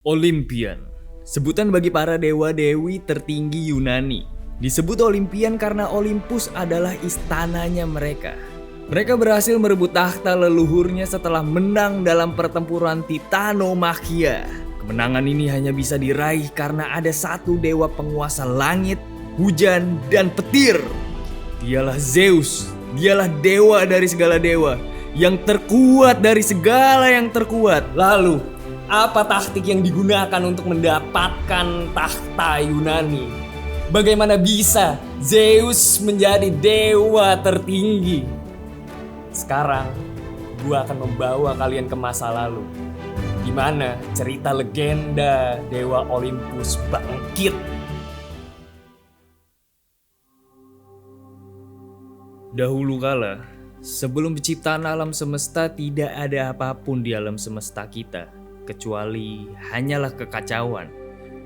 Olympian, sebutan bagi para dewa-dewi tertinggi Yunani. Disebut Olympian karena Olympus adalah istananya mereka. Mereka berhasil merebut tahta leluhurnya setelah menang dalam pertempuran Titanomachia. Kemenangan ini hanya bisa diraih karena ada satu dewa penguasa langit, hujan, dan petir. Dialah Zeus, dialah dewa dari segala dewa, yang terkuat dari segala yang terkuat. Lalu, apa taktik yang digunakan untuk mendapatkan tahta Yunani? Bagaimana bisa Zeus menjadi dewa tertinggi? Sekarang, gua akan membawa kalian ke masa lalu, di mana cerita legenda Dewa Olympus bangkit. Dahulu kala, sebelum penciptaan alam semesta, tidak ada apapun di alam semesta kita, kecuali hanyalah kekacauan.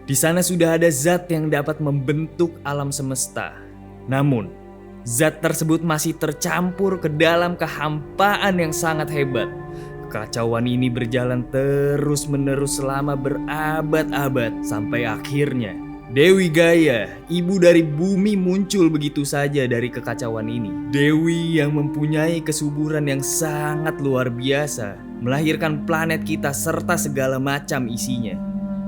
Di sana sudah ada zat yang dapat membentuk alam semesta. Namun, zat tersebut masih tercampur ke dalam kehampaan yang sangat hebat. Kekacauan ini berjalan terus-menerus selama berabad-abad sampai akhirnya Dewi Gaia, ibu dari bumi, muncul begitu saja dari kekacauan ini. Dewi yang mempunyai kesuburan yang sangat luar biasa, melahirkan planet kita serta segala macam isinya.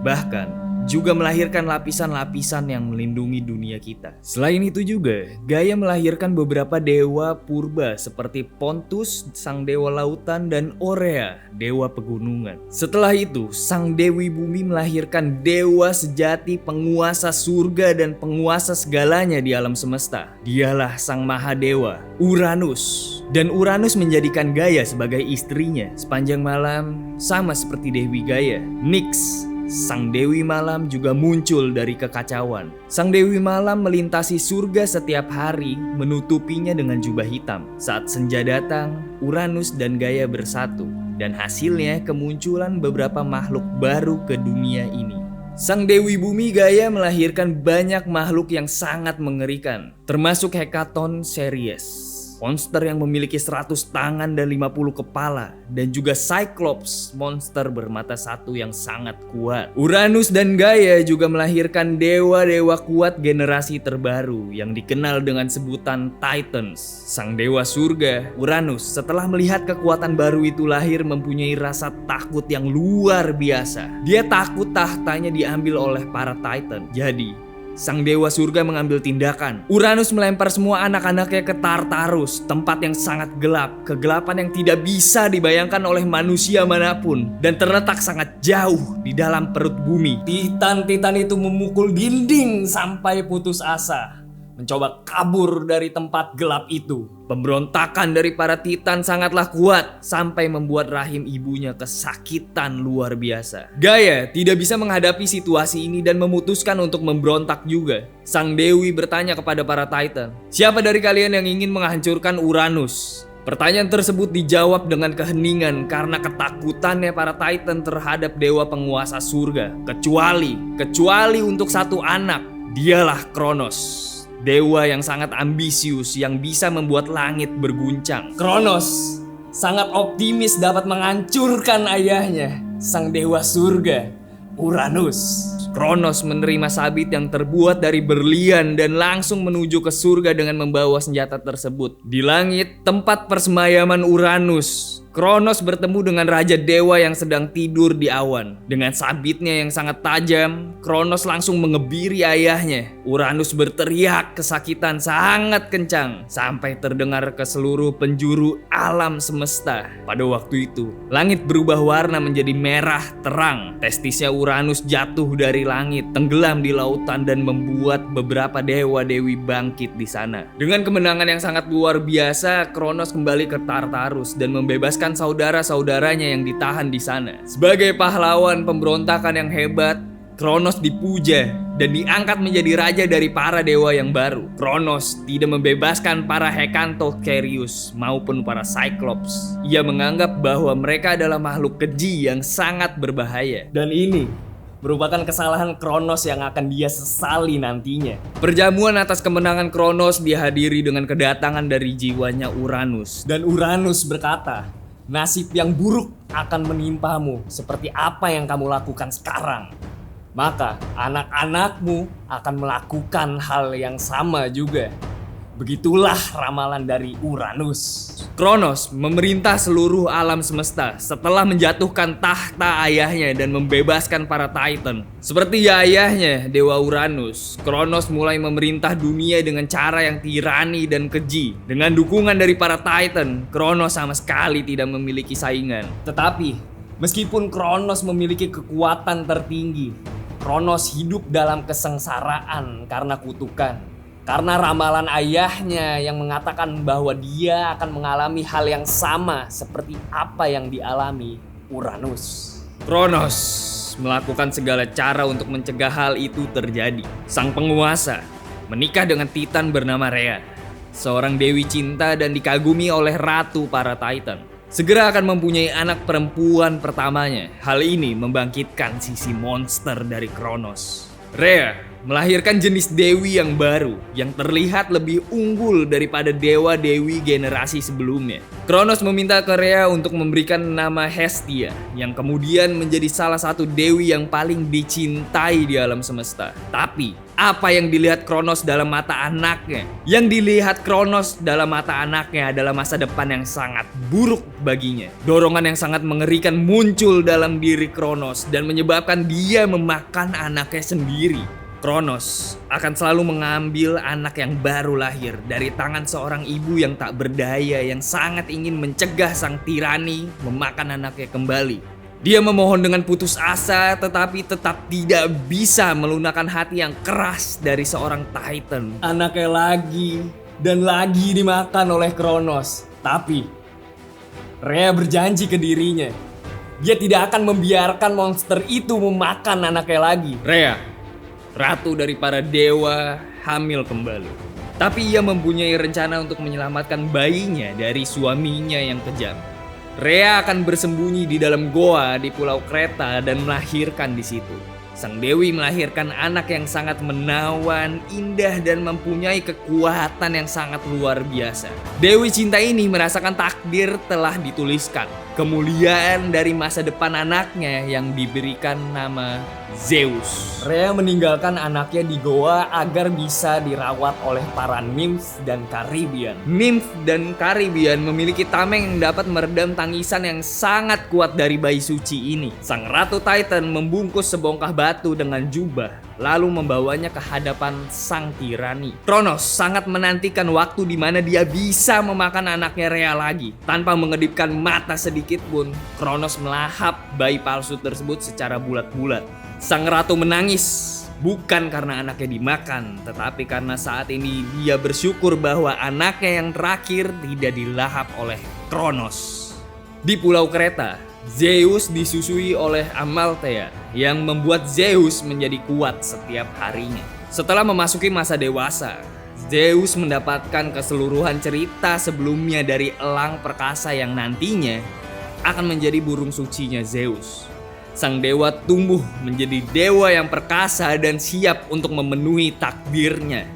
Bahkan juga melahirkan lapisan-lapisan yang melindungi dunia kita. Selain itu juga, Gaia melahirkan beberapa dewa purba seperti Pontus, sang dewa lautan, dan Orea, dewa pegunungan. Setelah itu, sang Dewi Bumi melahirkan dewa sejati penguasa surga dan penguasa segalanya di alam semesta. Dialah sang Mahadewa, Uranus. Dan Uranus menjadikan Gaia sebagai istrinya. Sepanjang malam, sama seperti Dewi Gaia, Nyx, sang Dewi Malam, juga muncul dari kekacauan. Sang Dewi Malam melintasi surga setiap hari, menutupinya dengan jubah hitam. Saat senja datang, Uranus dan Gaia bersatu, dan hasilnya kemunculan beberapa makhluk baru ke dunia ini. Sang Dewi Bumi Gaia melahirkan banyak makhluk yang sangat mengerikan, termasuk Hekaton Ceres, monster yang memiliki 100 tangan dan 50 kepala, dan juga Cyclops, monster bermata satu yang sangat kuat. Uranus dan Gaia juga melahirkan dewa-dewa kuat generasi terbaru yang dikenal dengan sebutan Titans. Sang dewa surga, Uranus, setelah melihat kekuatan baru itu lahir mempunyai rasa takut yang luar biasa. Dia takut tahtanya diambil oleh para Titan. Jadi, sang dewa surga mengambil tindakan. Uranus melempar semua anak-anaknya ke Tartarus, tempat yang sangat gelap, kegelapan yang tidak bisa dibayangkan oleh manusia manapun, dan terletak sangat jauh di dalam perut bumi. Titan-titan itu memukul dinding sampai putus asa, mencoba kabur dari tempat gelap itu. Pemberontakan dari para Titan sangatlah kuat sampai membuat rahim ibunya kesakitan luar biasa. Gaia tidak bisa menghadapi situasi ini dan memutuskan untuk memberontak juga. Sang Dewi bertanya kepada para Titan, "Siapa dari kalian yang ingin menghancurkan Uranus?" Pertanyaan tersebut dijawab dengan keheningan karena ketakutannya para Titan terhadap dewa penguasa surga. Kecuali untuk satu anak, dialah Kronos. Dewa yang sangat ambisius yang bisa membuat langit berguncang. Kronos sangat optimis dapat menghancurkan ayahnya, sang dewa surga, Uranus. Kronos menerima sabit yang terbuat dari berlian dan langsung menuju ke surga dengan membawa senjata tersebut. Di langit, tempat persemayaman Uranus, Kronos bertemu dengan Raja Dewa yang sedang tidur di awan. Dengan sabitnya yang sangat tajam, Kronos langsung mengebiri ayahnya. Uranus berteriak kesakitan sangat kencang sampai terdengar ke seluruh penjuru alam semesta. Pada waktu itu, langit berubah warna menjadi merah terang. Testisnya Uranus jatuh dari langit, tenggelam di lautan dan membuat beberapa dewa-dewi bangkit di sana. Dengan kemenangan yang sangat luar biasa, Kronos kembali ke Tartarus dan membebaskan saudara-saudaranya yang ditahan di sana. Sebagai pahlawan pemberontakan yang hebat, Kronos dipuja dan diangkat menjadi raja dari para dewa yang baru. Kronos tidak membebaskan para Hekatoncheirius maupun para Cyclops. Ia menganggap bahwa mereka adalah makhluk keji yang sangat berbahaya. Dan ini merupakan kesalahan Kronos yang akan dia sesali nantinya. Perjamuan atas kemenangan Kronos dihadiri dengan kedatangan dari jiwanya Uranus. Dan Uranus berkata, nasib yang buruk akan menimpamu seperti apa yang kamu lakukan sekarang. Maka anak-anakmu akan melakukan hal yang sama juga. Begitulah ramalan dari Uranus. Kronos memerintah seluruh alam semesta setelah menjatuhkan tahta ayahnya dan membebaskan para Titan. Seperti ayahnya, Dewa Uranus, Kronos mulai memerintah dunia dengan cara yang tirani dan keji. Dengan dukungan dari para Titan, Kronos sama sekali tidak memiliki saingan. Tetapi, meskipun Kronos memiliki kekuatan tertinggi, Kronos hidup dalam kesengsaraan karena kutukan. Karena ramalan ayahnya yang mengatakan bahwa dia akan mengalami hal yang sama seperti apa yang dialami Uranus. Kronos melakukan segala cara untuk mencegah hal itu terjadi. Sang penguasa menikah dengan Titan bernama Rhea, seorang dewi cinta dan dikagumi oleh ratu para Titan. Segera akan mempunyai anak perempuan pertamanya. Hal ini membangkitkan sisi monster dari Kronos. Rhea melahirkan jenis dewi yang baru, yang terlihat lebih unggul daripada dewa-dewi generasi sebelumnya. Kronos meminta ke Rhea untuk memberikan nama Hestia, yang kemudian menjadi salah satu dewi yang paling dicintai di alam semesta. Tapi, apa yang dilihat Kronos dalam mata anaknya? Yang dilihat Kronos dalam mata anaknya adalah masa depan yang sangat buruk baginya. Dorongan yang sangat mengerikan muncul dalam diri Kronos dan menyebabkan dia memakan anaknya sendiri. Kronos akan selalu mengambil anak yang baru lahir dari tangan seorang ibu yang tak berdaya yang sangat ingin mencegah sang tirani memakan anaknya kembali. Dia memohon dengan putus asa tetapi tetap tidak bisa melunakkan hati yang keras dari seorang Titan. Anaknya lagi dan lagi dimakan oleh Kronos. Tapi Rhea berjanji ke dirinya, dia tidak akan membiarkan monster itu memakan anaknya lagi. Rhea, ratu dari para dewa, hamil kembali. Tapi ia mempunyai rencana untuk menyelamatkan bayinya dari suaminya yang kejam. Rhea akan bersembunyi di dalam goa di Pulau Kreta dan melahirkan di situ. Sang dewi melahirkan anak yang sangat menawan, indah dan mempunyai kekuatan yang sangat luar biasa. Dewi cinta ini merasakan takdir telah dituliskan. Kemuliaan dari masa depan anaknya yang diberikan nama Zeus. Rhea meninggalkan anaknya di goa agar bisa dirawat oleh para nymphs dan Caribbean. Nymph dan Caribbean memiliki tameng yang dapat meredam tangisan yang sangat kuat dari bayi suci ini. Sang Ratu Titan membungkus sebongkah batu dengan jubah lalu membawanya ke hadapan sang tirani. Kronos sangat menantikan waktu di mana dia bisa memakan anaknya Rhea lagi. Tanpa mengedipkan mata sedikit pun, Kronos melahap bayi palsu tersebut secara bulat-bulat. Sang ratu menangis, bukan karena anaknya dimakan, tetapi karena saat ini dia bersyukur bahwa anaknya yang terakhir tidak dilahap oleh Kronos. Di Pulau Kreta, Zeus disusui oleh Amalthea yang membuat Zeus menjadi kuat setiap harinya. Setelah memasuki masa dewasa, Zeus mendapatkan keseluruhan cerita sebelumnya dari elang perkasa yang nantinya akan menjadi burung sucinya Zeus. Sang dewa tumbuh menjadi dewa yang perkasa dan siap untuk memenuhi takdirnya.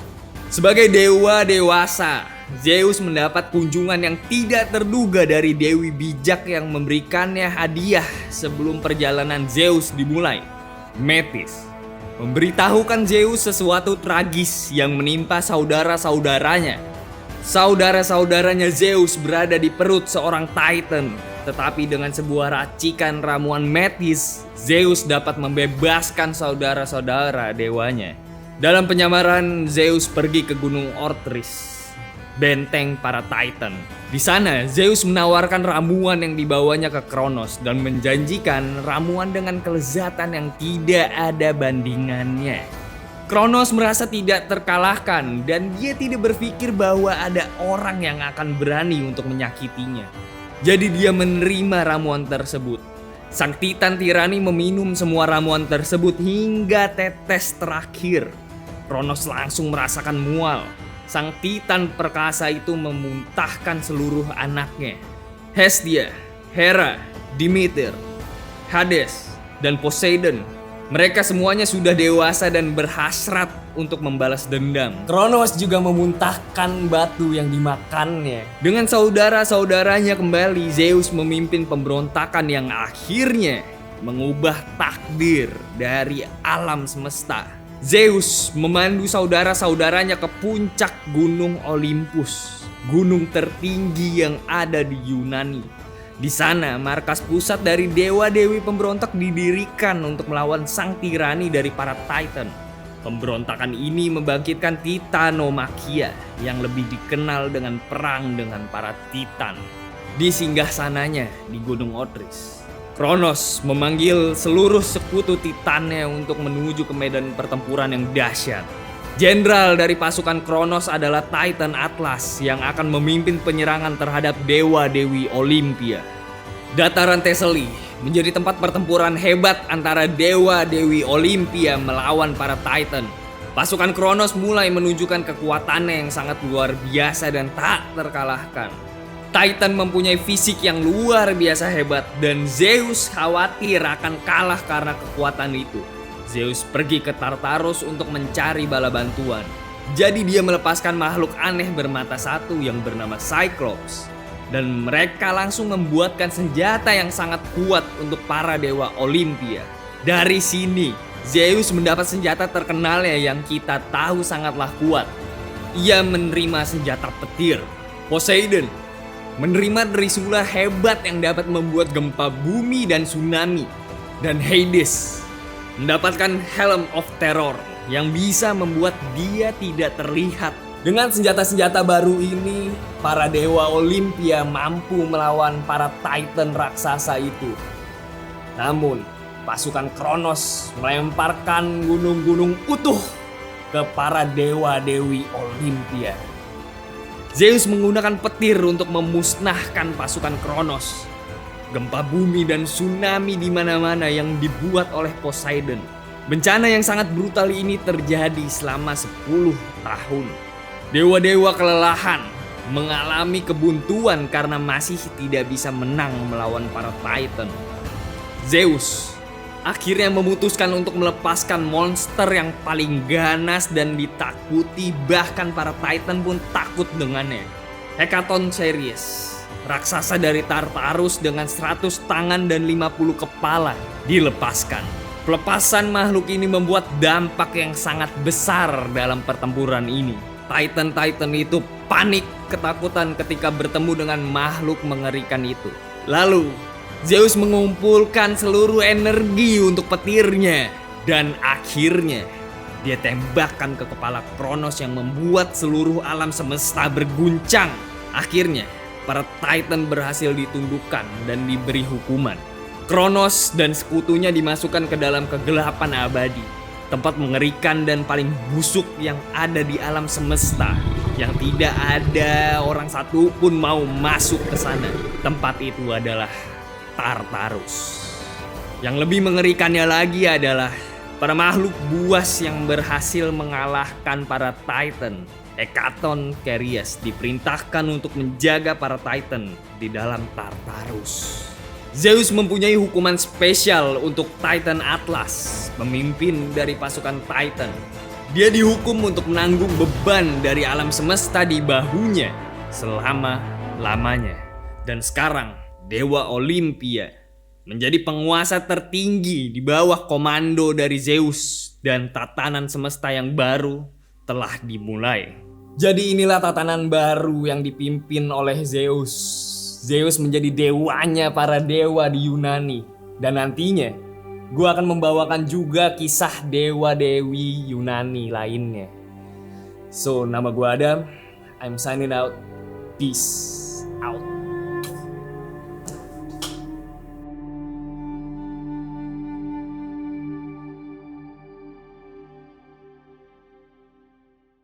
Sebagai dewa dewasa, Zeus mendapat kunjungan yang tidak terduga dari Dewi Bijak yang memberikannya hadiah sebelum perjalanan Zeus dimulai. Metis memberitahukan Zeus sesuatu tragis yang menimpa saudara-saudaranya. Saudara-saudaranya Zeus berada di perut seorang Titan, tetapi dengan sebuah racikan ramuan Metis, Zeus dapat membebaskan saudara-saudara dewanya. Dalam penyamaran, Zeus pergi ke Gunung Ortris, benteng para Titan. Di sana, Zeus menawarkan ramuan yang dibawanya ke Kronos dan menjanjikan ramuan dengan kelezatan yang tidak ada bandingannya. Kronos merasa tidak terkalahkan dan dia tidak berpikir bahwa ada orang yang akan berani untuk menyakitinya. Jadi dia menerima ramuan tersebut. Sang Titan tirani meminum semua ramuan tersebut hingga tetes terakhir. Kronos langsung merasakan mual. Sang Titan perkasa itu memuntahkan seluruh anaknya. Hestia, Hera, Demeter, Hades, dan Poseidon Mereka semuanya sudah dewasa dan berhasrat untuk membalas dendam. Kronos juga memuntahkan batu yang dimakannya. Dengan saudara-saudaranya kembali, Zeus memimpin pemberontakan yang akhirnya mengubah takdir dari alam semesta. Zeus memandu saudara-saudaranya ke puncak Gunung Olympus, gunung tertinggi yang ada di Yunani. Di sana, markas pusat dari dewa-dewi pemberontak didirikan untuk melawan sang tirani dari para Titan. Pemberontakan ini membangkitkan Titanomachia yang lebih dikenal dengan perang dengan para Titan. Di singgahsananya di Gunung Otris, Kronos memanggil seluruh sekutu Titannya untuk menuju ke medan pertempuran yang dahsyat. Jenderal dari pasukan Kronos adalah Titan Atlas yang akan memimpin penyerangan terhadap dewa-dewi Olimpia. Dataran Thessaly menjadi tempat pertempuran hebat antara dewa-dewi Olimpia melawan para Titan. Pasukan Kronos mulai menunjukkan kekuatannya yang sangat luar biasa dan tak terkalahkan. Titan mempunyai fisik yang luar biasa hebat dan Zeus khawatir akan kalah karena kekuatan itu. Zeus pergi ke Tartarus untuk mencari bala bantuan. Jadi dia melepaskan makhluk aneh bermata satu yang bernama Cyclops. Dan mereka langsung membuatkan senjata yang sangat kuat untuk para dewa Olimpia. Dari sini, Zeus mendapat senjata terkenalnya yang kita tahu sangatlah kuat. Ia menerima senjata petir. Poseidon menerima trisula hebat yang dapat membuat gempa bumi dan tsunami. Dan Hades mendapatkan Helm of Terror yang bisa membuat dia tidak terlihat. Dengan senjata-senjata baru ini, para dewa Olimpia mampu melawan para Titan raksasa itu. Namun, pasukan Kronos melemparkan gunung-gunung utuh ke para dewa-dewi Olimpia. Zeus menggunakan petir untuk memusnahkan pasukan Kronos. Gempa bumi dan tsunami di mana-mana yang dibuat oleh Poseidon. Bencana yang sangat brutal ini terjadi selama 10 tahun. Dewa-dewa kelelahan, mengalami kebuntuan karena masih tidak bisa menang melawan para Titan. Zeus akhirnya memutuskan untuk melepaskan monster yang paling ganas dan ditakuti, bahkan para Titan pun takut dengannya. Hecatoncheires, raksasa dari Tartarus dengan 100 tangan dan 50 kepala, dilepaskan. Pelepasan makhluk ini membuat dampak yang sangat besar dalam pertempuran ini. Titan-Titan itu panik ketakutan ketika bertemu dengan makhluk mengerikan itu. Lalu, Zeus mengumpulkan seluruh energi untuk petirnya. Dan akhirnya, dia tembakkan ke kepala Kronos yang membuat seluruh alam semesta berguncang. Akhirnya, para Titan berhasil ditundukkan dan diberi hukuman. Kronos dan sekutunya dimasukkan ke dalam kegelapan abadi, tempat mengerikan dan paling busuk yang ada di alam semesta, yang tidak ada orang satu pun mau masuk ke sana. Tempat itu adalah Tartarus. Yang lebih mengerikannya lagi adalah para makhluk buas yang berhasil mengalahkan para Titan. Hecatoncheires diperintahkan untuk menjaga para Titan di dalam Tartarus. Zeus mempunyai hukuman spesial untuk Titan Atlas, pemimpin dari pasukan Titan. Dia dihukum untuk menanggung beban dari alam semesta di bahunya selama-lamanya. Dan sekarang, Dewa Olimpia menjadi penguasa tertinggi di bawah komando dari Zeus, dan tatanan semesta yang baru telah dimulai. Jadi inilah tatanan baru yang dipimpin oleh Zeus. Zeus menjadi dewanya para dewa di Yunani. Dan nantinya gue akan membawakan juga kisah dewa-dewi Yunani lainnya. So, nama gue Adam. I'm signing out. Peace.